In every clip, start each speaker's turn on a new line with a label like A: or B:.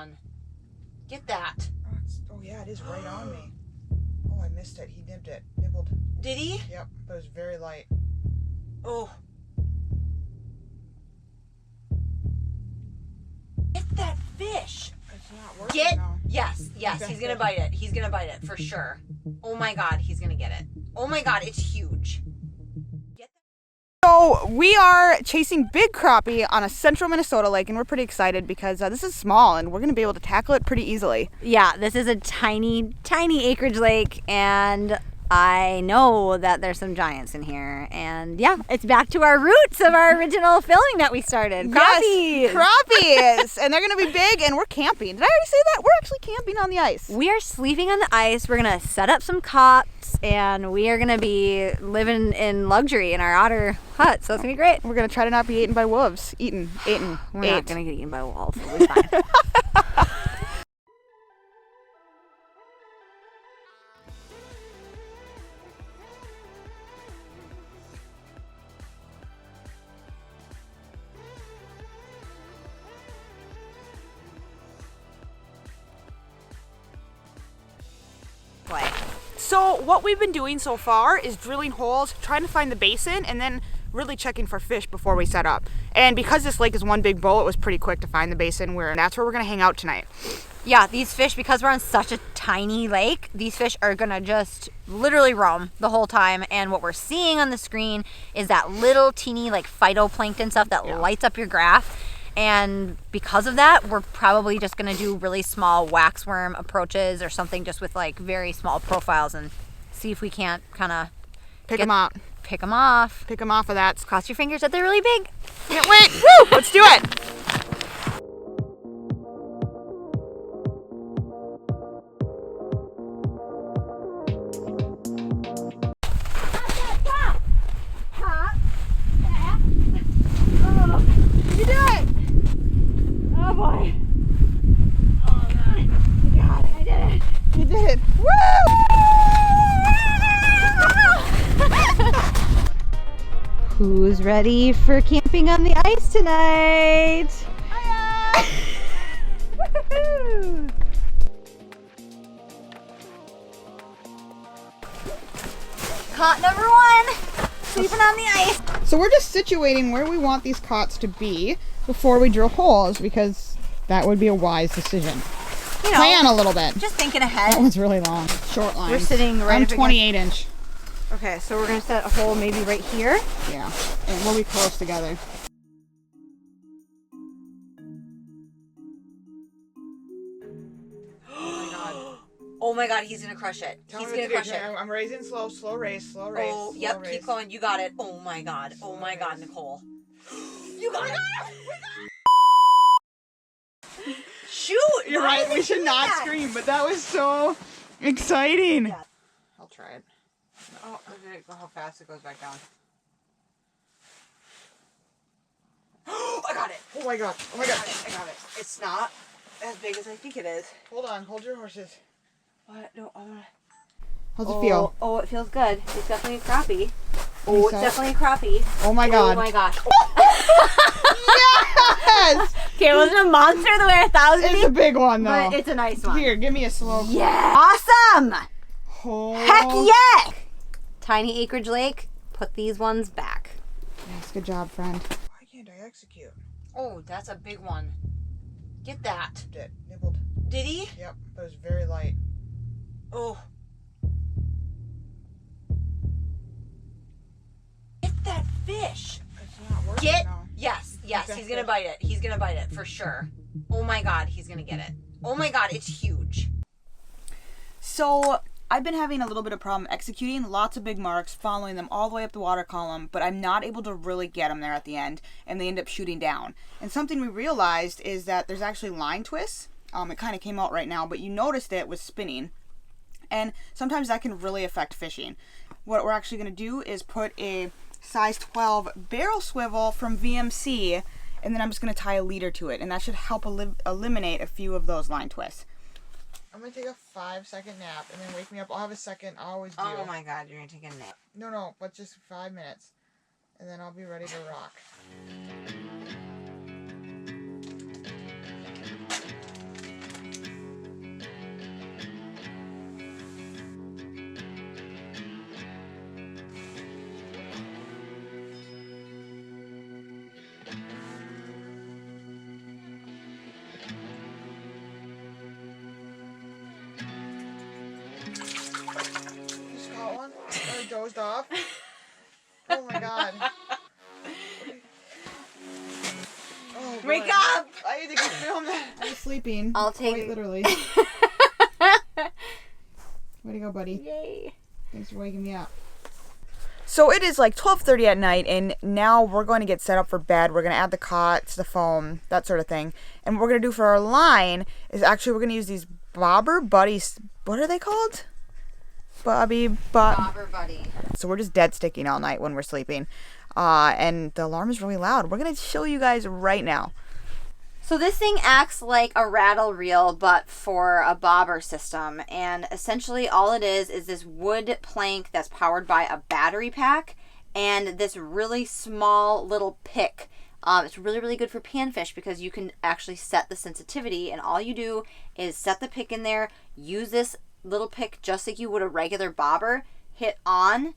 A: one. Get that.
B: Oh yeah, it is right on me. Oh, I missed it. He nibbed it. Nibbled.
A: Did he?
B: Yep, but it was very light.
A: Oh. Get that fish.
B: It's not working now.
A: Yes, he's gonna bite it. He's gonna bite it for sure. Oh my God, he's gonna get it. Oh my God, it's huge.
C: So we are chasing big crappie on a central Minnesota lake, and we're pretty excited because this is small and we're going to be able to tackle it pretty easily.
D: Yeah, this is a tiny, tiny acreage lake, and I know that there's some giants in here. And yeah, it's back to our roots of our original filming that we started. Crappies!
C: Yes, crappies! And they're going to be big, and we're camping. Did I already say that? We're actually camping on the ice.
D: We are sleeping on the ice. We're going to set up some cots, and we are going to be living in luxury in our Otter hut, so it's going to be great.
C: We're going to try to not be eaten by wolves. Eaten.
D: We're not going to get eaten by wolves. We'll be fine.
C: So what we've been doing so far is drilling holes, trying to find the basin, and then really checking for fish before we set up. And because this lake is one big bowl, it was pretty quick to find the basin, that's where we're gonna hang out tonight.
D: Yeah, these fish, because we're on such a tiny lake, these fish are gonna just literally roam the whole time. And what we're seeing on the screen is that little teeny like phytoplankton stuff that lights up your graph. And because of that, we're probably just gonna do really small waxworm approaches or something, just with like very small profiles, and see if we can't kind of
C: pick them out.
D: Pick them off.
C: Pick them off of that.
D: Cross your fingers that they're really big.
C: Can't wait. Woo! Let's do it. You do it.
D: Oh boy. Oh God. You got it. I did it.
C: You did it. Woo!
D: Who's ready for camping on the ice tonight? Woohoo! Cot number 1, sleeping on the ice.
C: So we're just situating where we want these cots to be before we drill holes, because that would be a wise decision.
D: You know,
C: plan a little bit.
D: Just thinking ahead.
C: That one's really long. Short line.
D: We're sitting right
C: I'm
D: up
C: 28 inch.
D: Okay, so we're gonna set a hole maybe right here.
C: Yeah, and we'll be close together.
A: Oh my God, he's gonna crush it. He's gonna crush it.
B: I'm raising slow raise.
A: Oh, yep, keep going. You got it. Oh my God. Oh my God, Nicole. You got it. Shoot!
C: You're right. We should not scream, but that was so exciting.
A: Yeah.
B: I'll try it. Oh, look at how fast it goes back down.
A: I got it.
B: Oh my God.
A: I got it. It's not as big as I think it is.
B: Hold on. Hold your horses.
A: What? No, I wanna...
C: How's it feel?
D: Oh, it feels good. It's definitely a crappie.
C: Oh,
D: it's definitely a crappie.
C: Oh my God.
D: Oh my gosh.
C: Yes!
D: Okay, it wasn't a monster the way I thought it was.
C: It's a big one, though.
D: But it's a nice one.
C: Here, give me a slow.
D: Yeah. Awesome!
C: Oh.
D: Heck yeah! Tiny acreage lake, put these ones back.
C: Yes, good job, friend.
B: Why can't I execute?
A: Oh, that's a big one. Get that.
B: Nibbled.
A: Did he?
B: Yep, but it was very light.
A: Oh. Get that fish.
B: It's not working now.
A: Yes, he's gonna bite it. He's gonna bite it for sure. Oh my God, he's gonna get it. Oh my God, it's huge.
C: So I've been having a little bit of problem executing, lots of big marks, following them all the way up the water column, but I'm not able to really get them there at the end, and they end up shooting down. And something we realized is that there's actually line twists. It kind of came out right now, but you noticed it was spinning. And sometimes that can really affect fishing. What we're actually going to do is put a size 12 barrel swivel from VMC, and then I'm just going to tie a leader to it, and that should help eliminate a few of those line twists.
B: I'm going to take a 5-second nap and then wake me up. I'll have a second. I always do.
A: Oh my God, you're gonna take a nap.
B: No, but just 5 minutes. And then I'll be ready to rock. dozed off. Oh my god. Oh,
A: Wake
B: boy.
A: up!
B: I need to go film that.
C: I was sleeping.
D: I'll take
C: Quite literally. Way to go, buddy.
D: Yay.
C: Thanks for waking me up. So it is like 12:30 at night, and now we're going to get set up for bed. We're going to add the cots, the foam, that sort of thing. And what we're going to do for our line is actually we're going to use these bobber buddies. What are they called? Bobber
D: buddy.
C: So we're just dead sticking all night when we're sleeping. And the alarm is really loud. We're going to show you guys right now.
D: So this thing acts like a rattle reel, but for a bobber system. And essentially all it is this wood plank that's powered by a battery pack and this really small little pick. It's really, really good for panfish because you can actually set the sensitivity, and all you do is set the pick in there, use this little pick just like you would a regular bobber, hit on,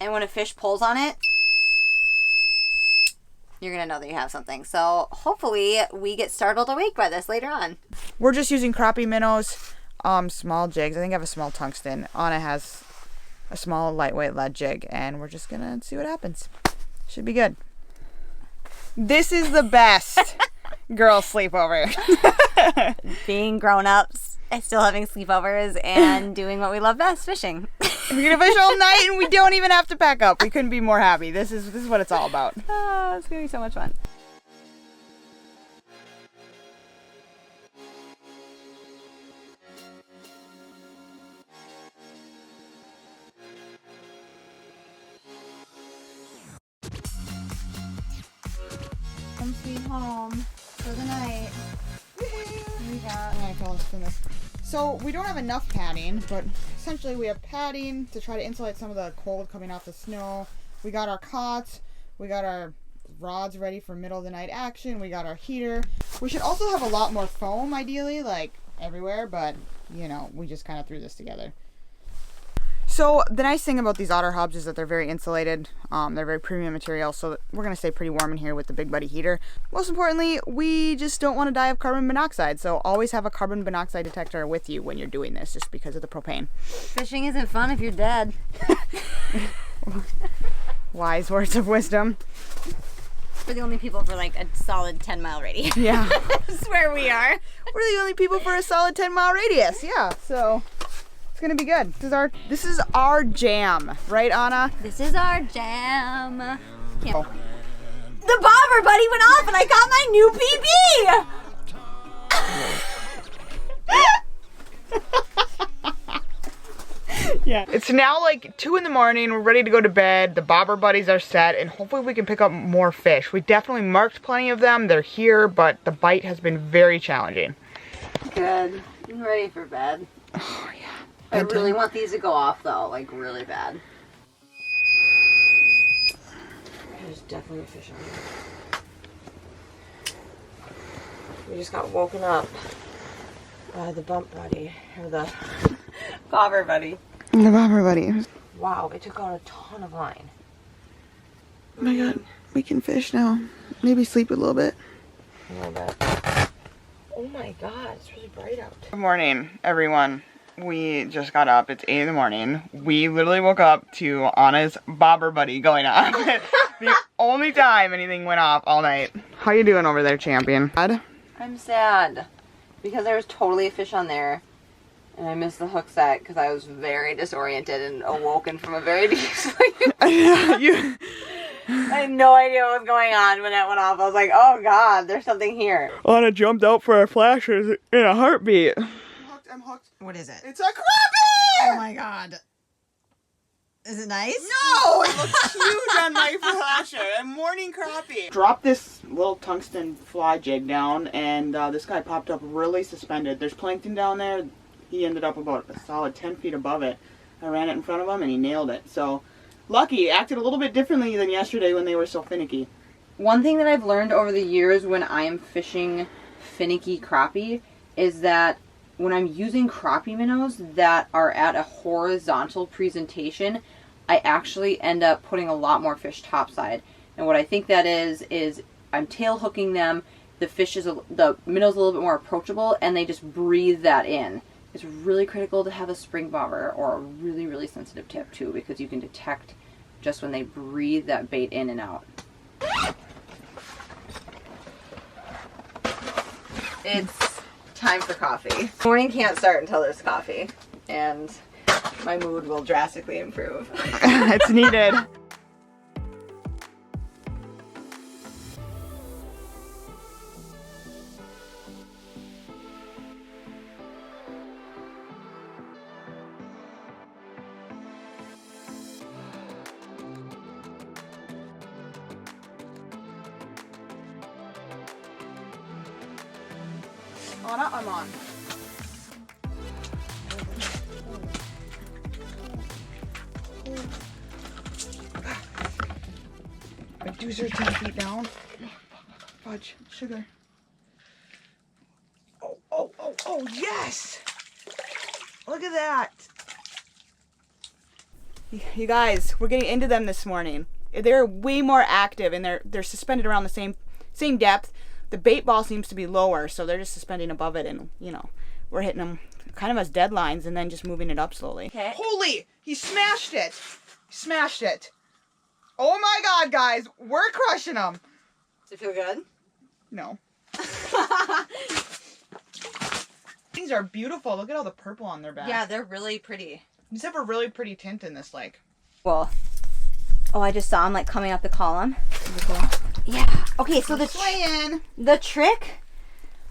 D: and when a fish pulls on it, you're going to know that you have something. So hopefully we get startled awake by this later on.
C: We're just using crappie minnows, small jigs. I think I have a small tungsten. Anna has a small lightweight lead jig, and we're just going to see what happens. Should be good. This is the best girl sleepover.
D: Being grown-ups and still having sleepovers and doing what we love best, fishing.
C: We're going to fish all night, and we don't even have to pack up. We couldn't be more happy. This is what it's all about.
D: Oh, it's going to be so much fun. Come sweet home for the night. We got
C: So we don't have enough padding, but essentially we have padding to try to insulate some of the cold coming off the snow. We got our cots. We got our rods ready for middle of the night action. We got our heater. We should also have a lot more foam, ideally, like everywhere, but you know, we just kind of threw this together. So the nice thing about these Otter hubs is that they're very insulated. They're very premium material, so we're going to stay pretty warm in here with the Big Buddy heater. Most importantly, we just don't want to die of carbon monoxide, so always have a carbon monoxide detector with you when you're doing this, just because of the propane.
D: Fishing isn't fun if you're dead.
C: Wise words of wisdom.
D: We're the only people for like a solid 10-mile radius.
C: Yeah.
D: That's where we are.
C: We're the only people for a solid 10-mile radius. Yeah, so it's gonna be good. This is our jam, right, Anna?
D: This is our jam. The bobber buddy went off and I got my new PB.
C: Yeah. It's now like 2 in the morning. We're ready to go to bed. The bobber buddies are set, and hopefully we can pick up more fish. We definitely marked plenty of them. They're here, but the bite has been very challenging.
D: Good. I'm ready for bed.
C: Oh, yeah.
D: I really want these to go off though, like really bad.
A: There's definitely a fish on here. We just got woken up by the bump buddy, or the bobber buddy.
C: The bobber buddy.
A: Wow, it took out a ton of line.
C: Oh my god, we can fish now. Maybe sleep a little bit.
A: A little bit. Oh my god, it's really bright out.
C: Good morning, everyone. We just got up. It's 8 in the morning. We literally woke up to Anna's bobber buddy going off. The only time anything went off all night. How you doing over there, champion?
A: I'm sad because there was totally a fish on there, and I missed the hook set because I was very disoriented and awoken from a very deep sleep. I had no idea what was going on when it went off. I was like, oh god, there's something here.
C: Anna jumped out for our flashers in a heartbeat. I'm hooked.
A: What is it?
C: It's a crappie!
A: Oh my god. Is it nice?
C: No! It looks huge on my flasher. A morning crappie. Dropped this little tungsten fly jig down, and this guy popped up really suspended. There's plankton down there. He ended up about a solid 10 feet above it. I ran it in front of him, and he nailed it. So, lucky. Acted a little bit differently than yesterday when they were so finicky.
A: One thing that I've learned over the years when I'm fishing finicky crappie is that when I'm using crappie minnows that are at a horizontal presentation, I actually end up putting a lot more fish topside. And what I think that is I'm tail hooking them, the fish is, the minnow's a little bit more approachable, and they just breathe that in. It's really critical to have a spring bobber or a really, really sensitive tip too, because you can detect just when they breathe that bait in and out. It's time for coffee. Morning can't start until there's coffee, and my mood will drastically improve.
C: It's needed. Anna, I'm on. My dues are 10 feet down. Fudge, sugar. Oh, yes! Look at that. You guys, we're getting into them this morning. They're way more active and they're suspended around the same depth. The bait ball seems to be lower, so they're just suspending above it, and we're hitting them kind of as deadlines and then just moving it up slowly.
A: Okay.
C: Holy! He smashed it! He smashed it! Oh my god, guys! We're crushing them!
A: Does it feel good?
C: No. These are beautiful. Look at all the purple on their back.
A: Yeah, they're really pretty.
C: These have a really pretty tint in this lake.
D: Well, oh, I just saw him like coming up the column. Yeah. Okay, so the trick,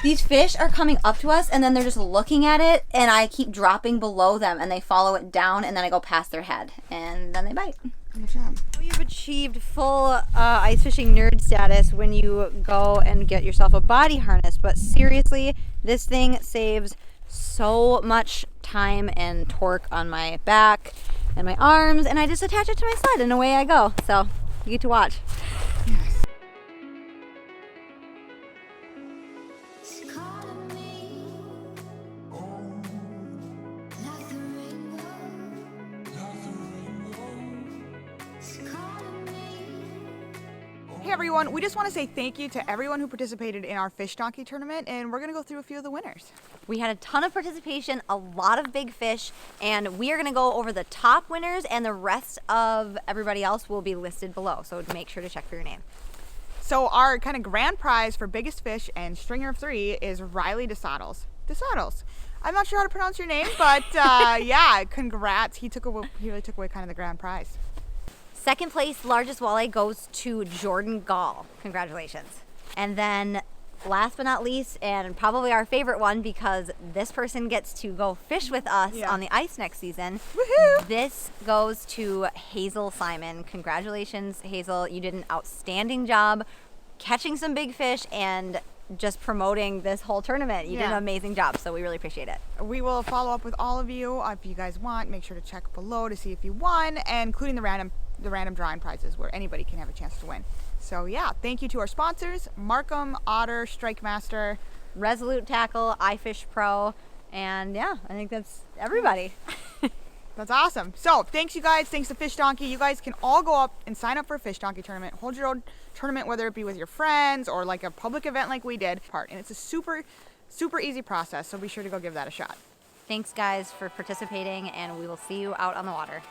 D: these fish are coming up to us and then they're just looking at it, and I keep dropping below them and they follow it down, and then I go past their head and then they bite.
C: Good job.
D: You've achieved full ice fishing nerd status when you go and get yourself a body harness, but seriously, this thing saves so much time and torque on my back and my arms, and I just attach it to my sled and away I go. So you get to watch.
C: Hey everyone, we just want to say thank you to everyone who participated in our FishDonkey tournament, and we're going to go through a few of the winners.
D: We had a ton of participation, a lot of big fish, and we are going to go over the top winners, and the rest of everybody else will be listed below, so make sure to check for your name.
C: So our kind of grand prize for biggest fish and stringer of 3 is Ryley Desautels. Desautels. I'm not sure how to pronounce your name, but yeah, congrats. He really took away kind of the grand prize.
D: Second place, largest walleye, goes to Jordan Geall. Congratulations. And then last but not least, and probably our favorite one, because this person gets to go fish with us on the ice next season.
C: Woohoo!
D: This goes to Hazel Simon. Congratulations, Hazel. You did an outstanding job catching some big fish and just promoting this whole tournament. You did an amazing job, so we really appreciate it.
C: We will follow up with all of you. If you guys want, make sure to check below to see if you won, and including the random drawing prizes where anybody can have a chance to win. So yeah, thank you to our sponsors, Marcum, Otter, StrikeMaster,
D: Resolute Tackle, iFishPro, and yeah, I think that's everybody.
C: That's awesome. So thanks you guys, thanks to FishDonkey. You guys can all go up and sign up for a FishDonkey tournament. Hold your own tournament, whether it be with your friends or like a public event like we did. And it's a super easy process, so be sure to go give that a shot.
D: Thanks guys for participating, and we will see you out on the water.